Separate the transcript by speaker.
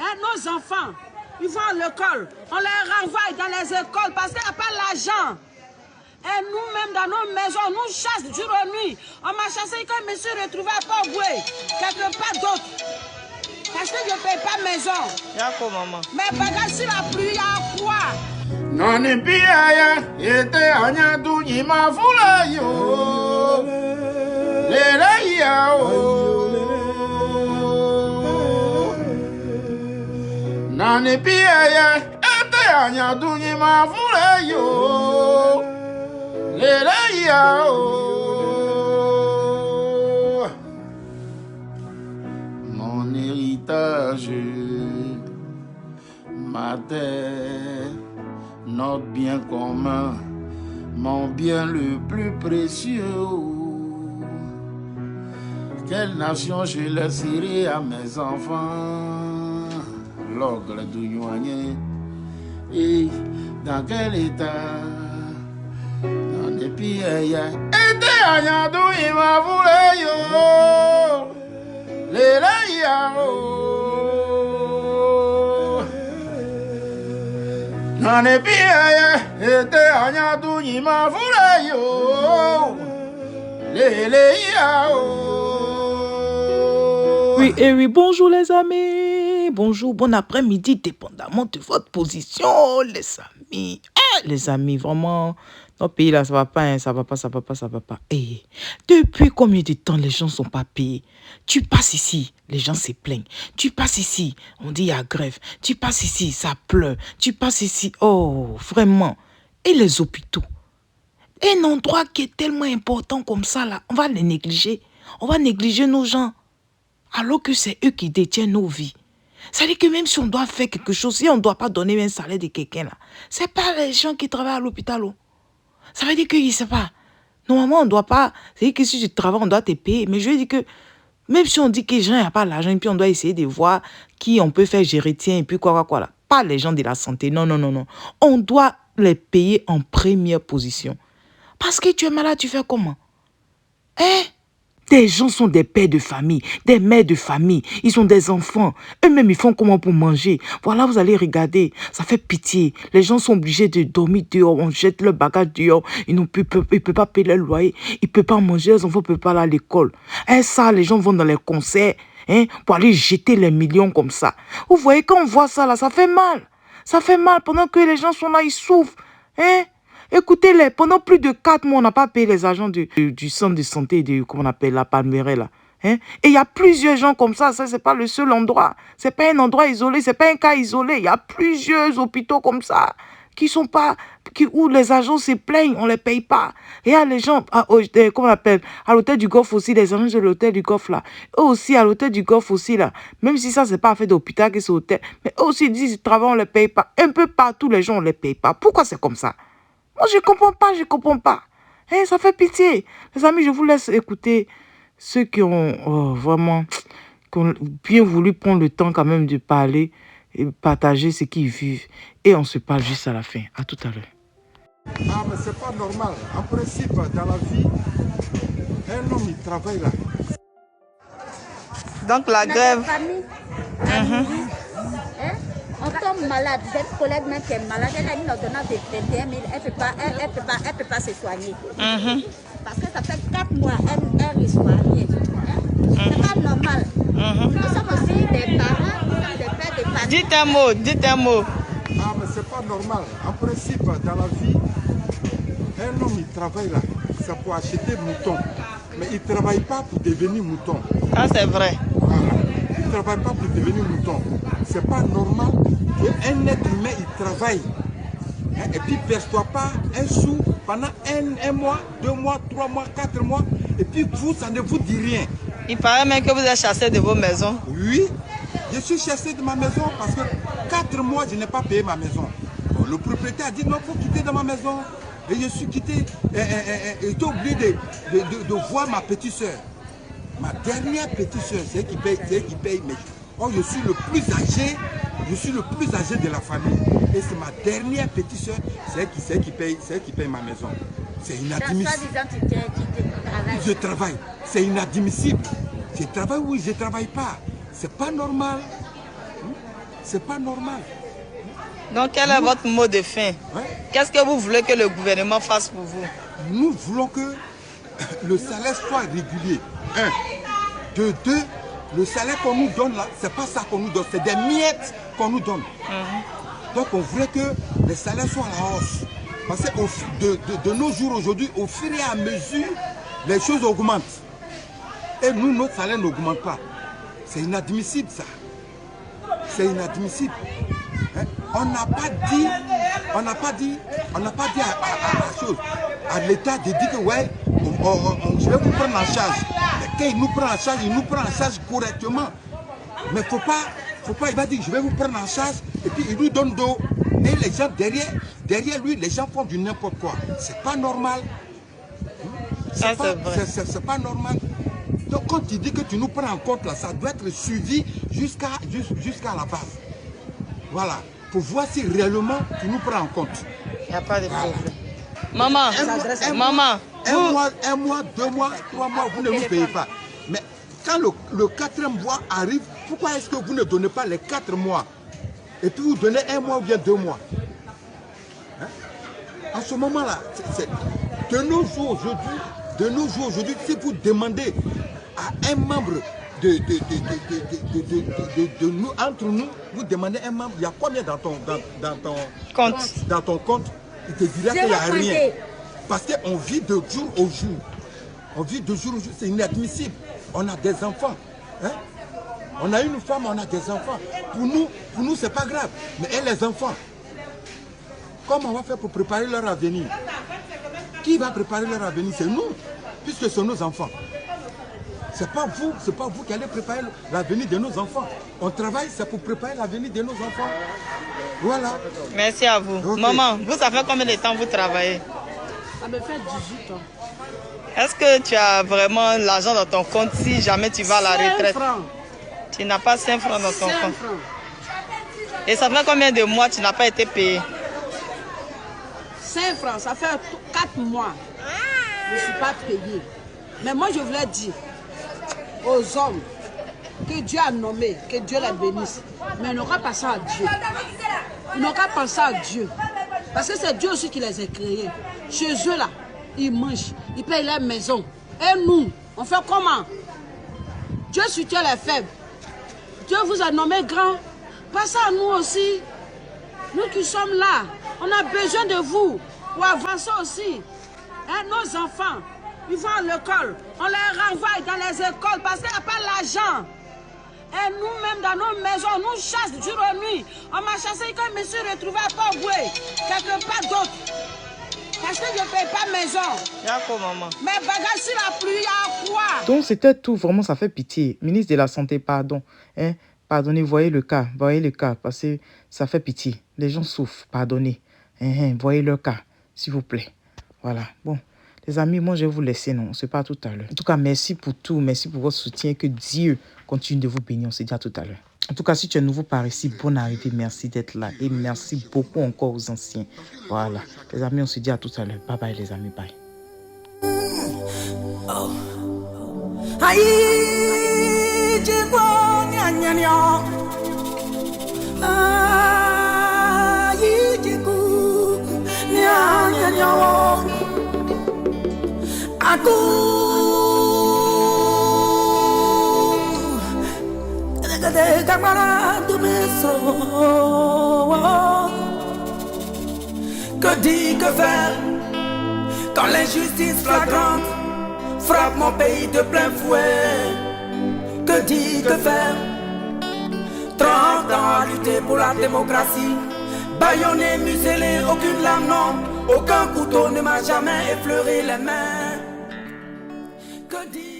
Speaker 1: Hein, nos enfants, ils vont à l'école. On les renvoie dans les écoles parce qu'il n'y a pas l'argent. Et nous-mêmes, dans nos maisons, nous chassons jour et nuit. On m'a chassé quand je me suis retrouvé à Port-Boué, quelque part d'autre. Parce que je ne paye pas maison.
Speaker 2: D'accord, maman.
Speaker 1: Mais bagages sur la pluie, il y a quoi?
Speaker 3: Non, ne pia était anya du yima fula yo. Lera ya o. Non, ne pia était anya du yima fula yo. Lera ya o. Mon héritage, ma terre, notre bien commun, mon bien le plus précieux. Quelle nation je laisserai à mes enfants? L'ogre d'Ougnoigné. Et dans quel état? Dans des pays, et des agnadou, il m'a voulu yo. Les layao. Dans les pays, et des agnadou, il m'a voulu yo. Les layao.
Speaker 2: Oui, et oui, bonjour les amis. Bonjour, bon après-midi, dépendamment de votre position, les amis. Les amis, vraiment, notre pays là, ça va pas, hein, ça va pas. Et depuis combien de temps les gens sont pas payés? Tu passes ici, les gens se plaignent. Tu passes ici, on dit il y a grève. Tu passes ici, ça pleure. Tu passes ici, oh, vraiment. Et les hôpitaux? Un endroit qui est tellement important comme ça là, on va les négliger. On va négliger nos gens. Alors que c'est eux qui détiennent nos vies. Ça veut dire que même si on doit faire quelque chose, si on ne doit pas donner un salaire de quelqu'un là, ce n'est pas les gens qui travaillent à l'hôpital. Ça veut dire que, je ne sais pas, normalement on ne doit pas, c'est-à-dire que si tu travailles, on doit te payer. Mais je veux dire que, même si on dit que les gens n'ont pas l'argent, et puis on doit essayer de voir qui on peut faire gérer, tiens, et puis quoi là. Pas les gens de la santé, non. On doit les payer en première position. Parce que tu es malade, tu fais comment? Hein? Des gens sont des pères de famille, des mères de famille. Ils ont des enfants. Eux-mêmes, ils font comment pour manger? Voilà, vous allez regarder. Ça fait pitié. Les gens sont obligés de dormir dehors. On jette leur bagage dehors. Ils ne peuvent pas payer leur loyer. Ils ne peuvent pas manger. Les enfants ne peuvent pas aller à l'école. Et ça, les gens vont dans les concerts pour aller jeter les millions comme ça. Vous voyez, quand on voit ça, là, ça fait mal. Ça fait mal pendant que les gens sont là, ils souffrent. Écoutez-les, pendant plus de 4 mois, on n'a pas payé les agents du centre de santé, comment on appelle, la Palmeraie, là. Et il y a plusieurs gens comme ça c'est pas le seul endroit. C'est pas un endroit isolé, c'est pas un cas isolé. Il y a plusieurs hôpitaux comme ça où les agents se plaignent, on les paye pas. Et il y a les gens, comment on appelle, à l'hôtel du Golfe aussi, les agents de l'hôtel du Golfe, là. Eux aussi, à l'hôtel du Golfe aussi, là. Même si ça, c'est pas fait d'hôpital, que c'est hôtel. Mais eux aussi, ils disent, ils travaillent, on les paye pas. Un peu partout, les gens, on les paye pas. Pourquoi c'est comme ça? Moi, je comprends pas. Ça fait pitié. Les amis, je vous laisse écouter ceux qui ont vraiment qui ont bien voulu prendre le temps quand même de parler et partager ce qu'ils vivent. Et on se parle juste à la fin. À tout à l'heure.
Speaker 4: Ah, mais c'est pas normal. En principe, dans la vie, un homme, il travaille là.
Speaker 2: Donc, la grève.
Speaker 5: On tombe malade, j'ai une collègue même qui est malade, elle a une ordonnance de 21 000, elle ne peut pas se soigner. Parce que ça fait 4 mois, elle ne reçoit rien. C'est pas normal. Nous sommes aussi des parents, nous sommes des pères, des parents.
Speaker 2: Dites un mot.
Speaker 4: Ah, mais c'est pas normal. En principe, dans la vie, un homme, il travaille là. C'est pour acheter mouton. Mais il ne travaille pas pour devenir mouton.
Speaker 2: Ça, c'est vrai.
Speaker 4: Voilà. Il ne travaille pas pour devenir mouton. C'est pas normal qu'un être humain, il travaille. Et puis, ne perçoit pas un sou pendant un mois, 2 mois, 3 mois, 4 mois. Et puis, vous, ça ne vous dit rien.
Speaker 2: Il paraît même que vous êtes chassé de vos maisons.
Speaker 4: Oui, je suis chassé de ma maison parce que 4 mois, je n'ai pas payé ma maison. Bon, le propriétaire a dit non, il faut quitter dans ma maison. Et je suis quitté. J'étais obligé de voir ma petite soeur. Ma dernière petite soeur, c'est elle qui paye mes... Oh, je suis le plus âgé. Je suis le plus âgé de la famille. Et c'est ma dernière petite soeur, c'est elle qui paye ma maison. C'est inadmissible. Je travaille. C'est inadmissible. Je travaille, oui, je ne travaille pas. C'est pas normal. C'est pas normal.
Speaker 2: Donc, quel est votre mot de fin? Qu'est-ce que vous voulez que le gouvernement fasse pour vous?
Speaker 4: Nous voulons que le salaire soit régulier. 1. De 2, le salaire qu'on nous donne là, c'est pas ça qu'on nous donne, c'est des miettes qu'on nous donne. Donc on voudrait que les salaires soient à la hausse. Parce que de nos jours aujourd'hui, au fur et à mesure, les choses augmentent. Et nous, notre salaire n'augmente pas. C'est inadmissible ça. C'est inadmissible. Hein? On n'a pas dit à l'État de dire que ouais, je vais vous prendre en charge. Mais quand il nous prend en charge correctement. Mais faut pas, il va dire je vais vous prendre en charge et puis il nous donne d'eau. Et les gens derrière lui, les gens font du n'importe quoi. C'est pas normal. C'est pas normal. Donc quand tu dis que tu nous prends en compte là, ça doit être suivi jusqu'à la base. Voilà. Pour voir si réellement tu nous prends en compte.
Speaker 2: Il n'y a pas de problème. Maman,
Speaker 4: un mois, 2 mois, 3 mois, vous ne nous payez pas. Mais quand le 4e mois arrive, pourquoi est-ce que vous ne donnez pas les 4 mois? Et puis vous donnez 1 mois ou bien 2 mois. Hein? À ce moment-là, de nos jours aujourd'hui, si vous demandez à un membre de nous, entre nous, vous demandez un membre, il y a combien dans ton compte, il te dira qu'il n'y a rien. Parce qu'on vit de jour au jour. On vit de jour au jour, c'est inadmissible. On a des enfants. Hein? On a une femme, on a des enfants. Pour nous c'est pas grave. Mais et les enfants, comment on va faire pour préparer leur avenir? Qui va préparer leur avenir? C'est nous, puisque ce sont nos enfants. C'est pas vous qui allez préparer l'avenir de nos enfants. On travaille, c'est pour préparer l'avenir de nos enfants. Voilà.
Speaker 2: Merci à vous. Okay. Maman, vous, ça fait combien de temps vous travaillez?
Speaker 1: Ça me fait 18 ans.
Speaker 2: Est-ce que tu as vraiment l'argent dans ton compte si jamais tu vas à la retraite?
Speaker 1: 5 francs.
Speaker 2: Tu n'as pas 5 francs dans ton
Speaker 1: 5
Speaker 2: compte.
Speaker 1: francs.
Speaker 2: Et ça fait combien de mois tu n'as pas été payé?
Speaker 1: 5 francs, ça fait 4 mois. Je ne suis pas payé. Mais moi, je voulais dire aux hommes que Dieu a nommés, que Dieu les bénisse. Mais ils n'ont qu'à penser à Dieu. Ils n'ont qu'à penser à Dieu. Parce que c'est Dieu aussi qui les a créés. Chez eux, là, ils mangent, ils payent leur maison. Et nous, on fait comment? Dieu soutient les faibles. Dieu vous a nommé grand. Pensez à nous aussi. Nous qui sommes là, on a besoin de vous pour avancer aussi. Hein, nos enfants, ils vont à l'école. On les renvoie dans les écoles parce qu'il n'y a pas l'argent. Et nous-mêmes, dans nos maisons, on nous chasse jour et nuit. On m'a chassé quand je me suis retrouvé à Port-Boué, quelque part d'autre. Parce que je ne paye pas maison.
Speaker 2: D'accord, maman.
Speaker 1: Mes bagages sur la pluie, il y a quoi?
Speaker 2: Donc, c'était tout. Vraiment, ça fait pitié. Ministre de la Santé, pardon. Hein? Pardonnez, voyez le cas. Parce que ça fait pitié. Les gens souffrent. Pardonnez. Voyez le cas, s'il vous plaît. Voilà. Bon. Les amis, moi, je vais vous laisser, non? On se parle tout à l'heure. En tout cas, merci pour tout. Merci pour votre soutien. Que Dieu continue de vous bénir. On se dit à tout à l'heure. En tout cas, si tu es nouveau par ici, bonne arrivée. Merci d'être là. Et merci beaucoup encore aux anciens. Voilà. Les amis, on se dit à tout à l'heure. Bye bye, les amis. Bye.
Speaker 6: Que dire, que faire quand l'injustice flagrante frappe mon pays de plein fouet? Que dire, que faire? 30 ans à lutter pour la démocratie, bâillonné, muselé, aucune lame, non, aucun couteau ne m'a jamais effleuré les mains. Que dire?